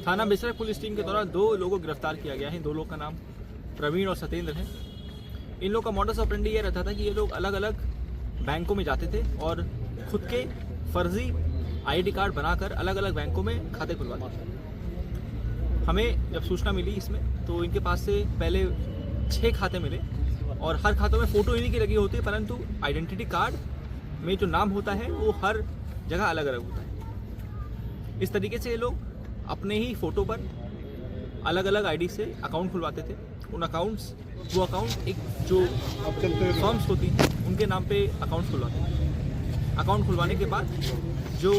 थाना Besra police team के द्वारा 2 लोगों को गिरफ्तार किया गया है। इन 2 लोगों का नाम प्रवीण और सत्येंद्र है। इन लोगों का मॉडस ऑपरेंडी ये रहता था कि ये लोग अलग अलग बैंकों में जाते थे और खुद के फर्जी आईडी कार्ड बनाकर अलग अलग बैंकों में खाते खुलवाते थे। हमें जब सूचना मिली इसमें तो इनके पास से पहले 6 खाते मिले और हर खातों में फ़ोटो इन्हीं की लगी होती है, परंतु आइडेंटिटी कार्ड में जो नाम होता है वो हर जगह अलग अलग होता है। इस तरीके से ये लोग अपने ही फ़ोटो पर अलग अलग आईडी से अकाउंट खुलवाते थे। वो अकाउंट एक जो फर्म्स होती हैं उनके नाम पे अकाउंट खुलवाते थे। अकाउंट खुलवाने के बाद जो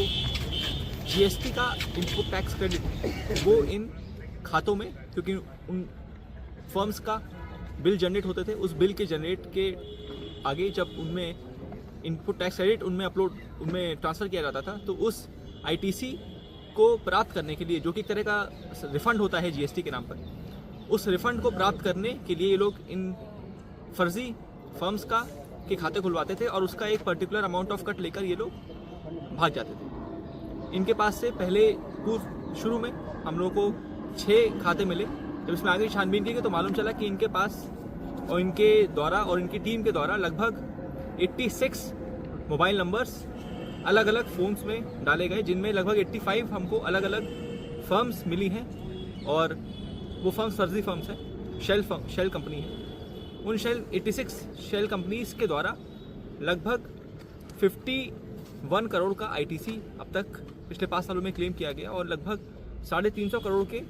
जीएसटी का इनपुट टैक्स क्रेडिट वो इन खातों में, क्योंकि उन फर्म्स का बिल जनरेट होते थे, उस बिल के जनरेट के आगे जब उनमें इनपुट टैक्स क्रेडिट उनमें ट्रांसफ़र किया जाता था, तो उस आईटीसी को प्राप्त करने के लिए, जो कि एक तरह का रिफंड होता है जीएसटी के नाम पर, उस रिफंड को प्राप्त करने के लिए ये लोग इन फर्जी फर्म्स के खाते खुलवाते थे और उसका एक पर्टिकुलर अमाउंट ऑफ कट लेकर ये लोग भाग जाते थे। इनके पास से पहले शुरू में हम लोगों को 6 खाते मिले। जब इसमें आगे छानबीन की गई तो मालूम चला कि इनके पास और इनके द्वारा और इनकी टीम के द्वारा लगभग 86 मोबाइल नंबर्स अलग अलग फ़ोन्स में डाले गए, जिनमें लगभग 85 हमको अलग अलग फर्म्स मिली हैं और वो फर्म्स फर्जी फर्म्स हैं, शेल कंपनी है। उन 86 शेल कंपनीज के द्वारा लगभग 51 करोड़ का आईटीसी अब तक पिछले 5 सालों में क्लेम किया गया और लगभग 350 करोड़ के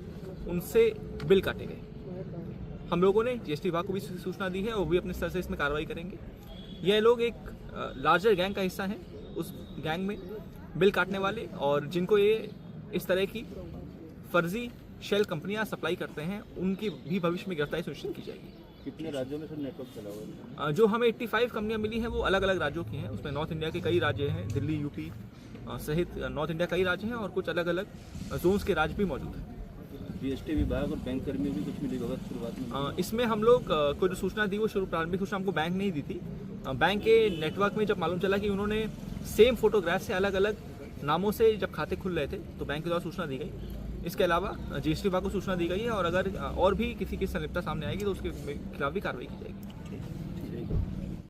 उनसे बिल काटे गए। हम लोगों ने जीएसटी विभाग को भी सूचना दी है और वो भी अपने स्तर से इसमें कार्रवाई करेंगे। यह लोग एक लार्जर गैंग का हिस्सा हैं, उस गैंग में बिल काटने वाले और जिनको ये इस तरह की फर्जी शेल कंपनियां सप्लाई करते हैं, उनकी भी भविष्य में गिरफ्तारी सुनिश्चित की जाएगी। कितने राज्यों में सर नेटवर्क चला हुआ है? जो हमें 85 कंपनियां मिली हैं वो अलग अलग राज्यों की हैं। उसमें नॉर्थ इंडिया के कई राज्य हैं, दिल्ली, यूपी सहित नॉर्थ इंडिया कई राज्य हैं और कुछ अलग अलग जोन्स के राज्य भी मौजूद हैं। जीएसटी विभाग और बैंक कर्मी भी कुछ मिली होगा शुरुआत में? इसमें हम लोग को जो सूचना दी वो प्रारंभिक सूचना हमको बैंक नहीं दी थी। बैंक के नेटवर्क में जब मालूम चला कि उन्होंने सेम फोटोग्राफ से अलग अलग नामों से जब खाते खुल रहे थे तो बैंक के द्वारा सूचना दी गई। इसके अलावा जीएसटी विभाग को सूचना दी गई है और अगर और भी किसी की संलिप्तता सामने आएगी तो उसके खिलाफ भी कार्रवाई की जाएगी।